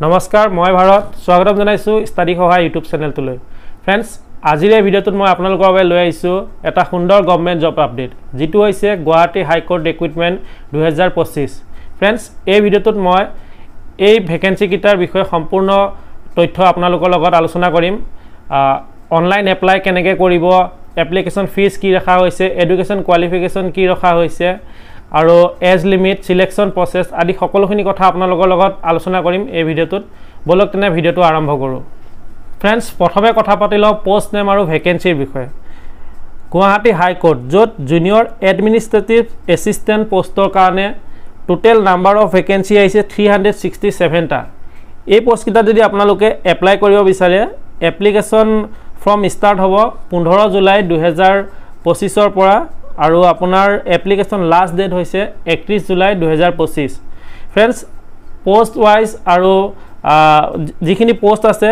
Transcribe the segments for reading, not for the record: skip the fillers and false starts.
নমস্কাৰ মই ভাৰত স্বাগতম জনাইছো ষ্টাডি সহায় ইউটিউব চেনেলটোলৈ ফ্ৰেন্ডছ আজিৰ এই ভিডিঅ'টোত মই আপোনালোকৰ বাবে লৈ আহিছো এটা সুন্দৰ গভৰ্ণমেণ্ট জব আপডেট যেটো হৈছে গুৱাহাটী হাই কোৰ্ট ৰিক্ৰুটমেণ্ট 2025 ফ্ৰেন্ডছ এই ভিডিঅ'টোত মই এই ভেকেন্সি কিটাৰ বিষয়ে সম্পূৰ্ণ তথ্য আপোনালোকৰ লগত আলোচনা কৰিম অনলাইন এপ্লাই কেনেকৈ কৰিব এপ্লিকেশন ফিজ কি ৰখা হৈছে এডুকেশন কোৱালিফিকেশন কি ৰখা হৈছে আৰু এজ লিমিট সিলেকশন প্ৰসেস আদি সকলোখিনি কথা আপোনালোকৰ লগত আলোচনা কৰিম এই ভিডিঅ'টোত বলক তেনে ভিডিঅ'টো আৰম্ভ কৰো ফ্ৰেন্ডছ প্ৰথমে কথা পাতি লও পোষ্ট নেম আৰু ভেকেন্সিৰ বিষয়ে গুৱাহাটী হাই কোৰ্ট যত জুনিয়ৰ এডমিনিষ্ট্ৰেটিভ এসিস্টেন্ট পোষ্টৰ কাৰণে টোটাল নাম্বাৰ অফ ভেকেন্সি আহিছে 367 টা এই পোষ্ট কিটা যদি আপোনালোকে এপ্লাই কৰিব বিচাৰে এপ্লিকেশন ফ্ৰম স্টাৰ্ট হ'ব 15 জুলাই 2025 ৰ পৰা আৰু আপোনাৰ এপ্লিকেশন লাষ্ট ডেট হৈছে 31 জুলাই 2025 ফ্ৰেন্ডছ পোষ্ট ওয়াইজ আৰু যিখিনি পোষ্ট আছে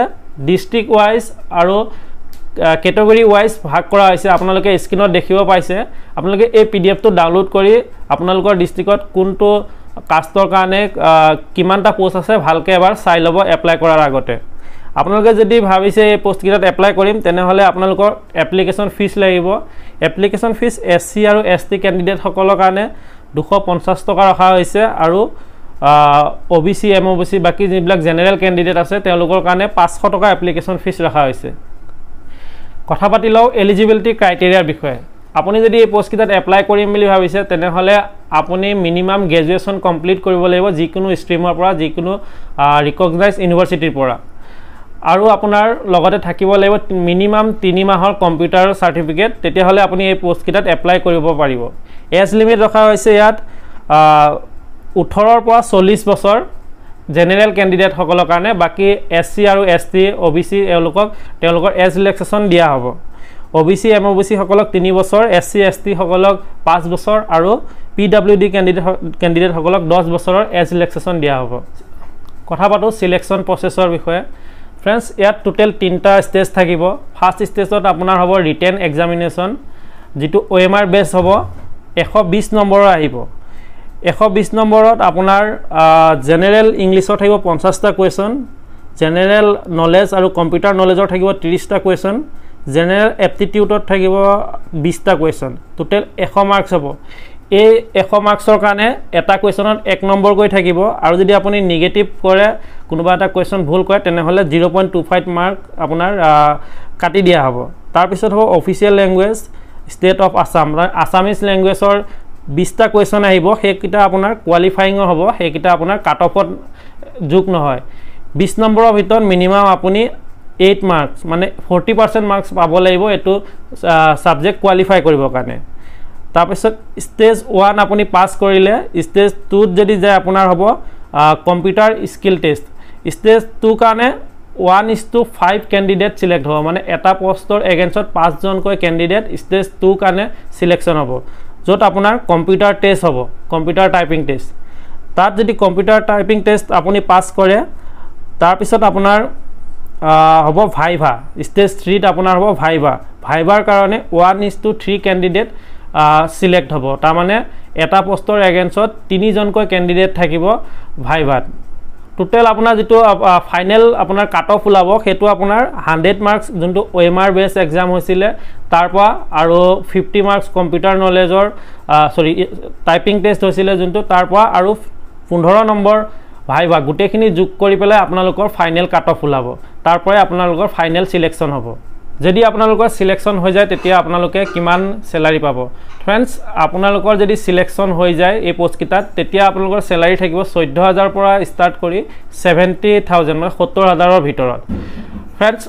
ডিস্ট্ৰিক্ট ওয়াইজ আৰু ক্যাটাগৰী ওয়াইজ ভাগ কৰা হৈছে আপোনালোকে স্ক্ৰিনত দেখিব পাইছে আপোনালোকে এই পিডিএফ টো ডাউনলোড কৰি আপোনালোকৰ ডিস্ট্ৰিক্টত কোনটো কাষ্টৰ কাৰণে কিমানটা পোষ্ট আছে ভালকে এবাৰ চাই লব এপ্লাই কৰাৰ আগতে আপোনালোকে যদি ভাবিছে এই পোষ্ট কিটাত এপ্লাই কৰিম তেনে হলে আপোনালোকৰ এপ্লিকেশন ফিজ লাগিব এপ্লিকেশন ফিজ এসসি আৰু এসটি ক্যান্ডিডেট সকলৰ কাৰণে 250 টকা ৰখা হৈছে আৰু ওবিসি এমওবিসি বাকি যিবিলাক জেনাৰেল ক্যান্ডিডেট আছে তেওঁলোকৰ কাৰণে 500 টকা এপ্লিকেশন ফিজ ৰখা হৈছে কথা পাতি লও এলিজিবিলিটি ক্ৰাইটেৰিয়াৰ বিষয়ে আপুনি যদি এই পোষ্ট কিটাত এপ্লাই কৰিম বুলি ভাবিছে তেনে হলে আপুনি মিনিমাম গ্ৰেজুৱেচন কমপ্লিট কৰিব লাগিব যিকোনো ষ্ট্ৰীমৰ পৰা যিকোনো ৰিকগনাইজড ইউনিভাৰ্সিটিৰ পৰা আৰু আপোনাৰ লগতে থাকিব লাগিব মিনিমাম 3 মাহৰ কম্পিউটাৰ সাৰ্টিফিকেট তেতিয়া হলে আপুনি এই পোষ্ট কিটাত এপ্লাই কৰিব পাৰিব এজ লিমিট ৰখা হৈছে ইয়াত 18 ৰ পৰা 40 বছৰ জেনাৰেল ক্যান্ডিডেট সকলৰ কাৰণে বাকি এসসি আৰু এসটি ওবিসি তেওঁলোকৰ এজ ৰিলেক্সেশন দিয়া হ'ব ওবিসি এমওবিসি সকলক 3 বছৰ এসসি এসটি সকলক 5 বছৰ আৰু পিডব্লিউডি ক্যান্ডিডেট সকলক 10 বছৰৰ এজ ৰিলেক্সেশন দিয়া হ'ব কথা পাতো সিলেকশন প্ৰসেছৰ বিষয়ে ফ্ৰেন্ডছ ইয়াত টোটাল 3টা স্টেজ থাকিব ফাৰ্স্ট স্টেজত আপোনাৰ হ'ব ৰিটেন এক্সামিনেশন যেটো ওএমআৰ বেস হ'ব 120 নম্বৰৰ আহিব 120 নম্বৰত আপোনাৰ জেনাৰেল ইংলিশৰ থাকিব 50টা কোৱেশ্চন জেনাৰেল নলেজ আৰু কম্পিউটাৰ নলেজৰ থাকিব 30টা কোৱেশ্চন জেনাৰেল এপ্টিটিউডত থাকিব 20টা কোৱেশ্চন টোটাল 100 মাৰ্কস হ'ব এই 100 মাৰ্কসৰ কাৰণে এটা কোৱেশ্চনত 1 নম্বৰ গৈ থাকিব আৰু যদি আপুনি নেগেটিভ কৰে কোনোবা এটা কোৱেশ্চন ভুল কৰে তেনে হলে 0.25 মাৰ্ক আপোনাৰ কাটি দিয়া হ'ব তাৰ পিছত হ'ব official language state of Assam Assamese ল্যাঙ্গুৱেজৰ 20টা কোৱেশ্চন আহিব হেকিটা আপোনাৰ কোৱালিফাইং হ'ব হেকিটা আপোনাৰ কাট অফত যোগ নহয় 20 নম্বৰৰ ভিতৰত মিনিমাম আপুনি 8 মাৰ্কস মানে 40% মাৰ্কস পাব লাগিব এটো সাবজেক্ট কোৱালিফাই কৰিবৰ কাৰণে তাৰ পিছত স্টেজ 1 আপুনি পাস কৰিলে স্টেজ 2 যদি যায় আপোনাৰ হ'ব কম্পিউটাৰ স্কিল টেষ্ট স্টেজ 2 কাৰণে 1:5 ক্যান্ডিডেট সিলেক্ট হ'ব মানে এটা পোষ্টৰ এগেইনষ্টত 5 জনকৈ ক্যান্ডিডেট স্টেজ 2 কাৰণে সিলেকশন হ'ব যত আপোনাৰ কম্পিউটাৰ টেষ্ট হ'ব কম্পিউটাৰ টাইপিং টেষ্ট তাত যদি কম্পিউটাৰ টাইপিং টেষ্ট আপুনি পাস কৰে তাৰ পিছত আপোনাৰ হ'ব ভাইভা স্টেজ 3 ত আপোনাৰ হ'ব ভাইভাৰ কাৰণে 1:3 ক্যান্ডিডেট সিলেক্ট হ'ব তাৰ মানে এটা পোষ্টৰ এগেইনষ্টত 3 জনকৈ ক্যান্ডিডেট থাকিব ভাইভাত টোটাল আপোনাৰ যেটো ফাইনাল আপোনাৰ কাট অফ ওলাব হেতু আপোনাৰ 100 মাৰ্কস যোনটো ওএমআৰ বেস এক্সাম হৈছিল তাৰ পৰা আৰু 50 মাৰ্কস কম্পিউটাৰ নলেজৰ টাইপিং টেষ্ট হৈছিল যোনটো তাৰ পৰা আৰু 15 নম্বৰ ভাইভা গুটেখিনি যোগ কৰি পেলাই আপোনালোকৰ ফাইনাল কাট অফ ওলাব তাৰ পৰা আপোনালোকৰ ফাইনাল সিলেকশন হ'ব যদি আপোনালোকৰ সিলেকশন হৈ যায় তেতিয়া আপোনালোকে কিমান স্যালাৰি পাব ফ্ৰেন্ডছ আপোনালোকৰ যদি সিলেকশন হৈ যায় এই পোষ্ট কিটাত তেতিয়া আপোনালোকৰ স্যালাৰি থাকিব 14000 পৰা স্টাৰ্ট কৰি 70000 মানে 70000 ৰ ভিতৰত ফ্ৰেন্ডছ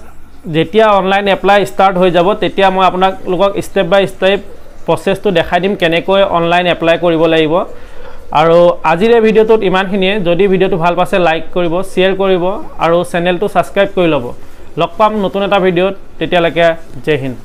যেতিয়া অনলাইন এপ্লাই স্টাৰ্ট হৈ যাব তেতিয়া মই আপোনালোকক স্টেপ বাই স্টেপ প্ৰসেছটো দেখাই দিম কেনেকৈ অনলাইন এপ্লাই কৰিব লাগিব আৰু আজিৰ এই ভিডিঅ'টোত ইমানখিনিয়ে যদি ভিডিঅ'টো ভাল পাইছে লাইক কৰিব শেয়াৰ কৰিব আৰু চেনেলটো সাবস্ক্ৰাইব কৰি ল'ব লগ পাম নতুন এটা ভিডিঅ'ত তেতিয়ালৈকে জয় হিন্দ